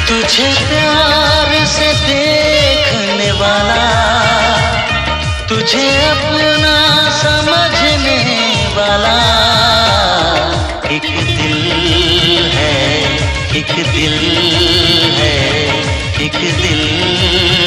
तुझे प्यार से देखने वाला, तुझे अपना समझने वाला एक दिल है, एक दिल है, एक दिल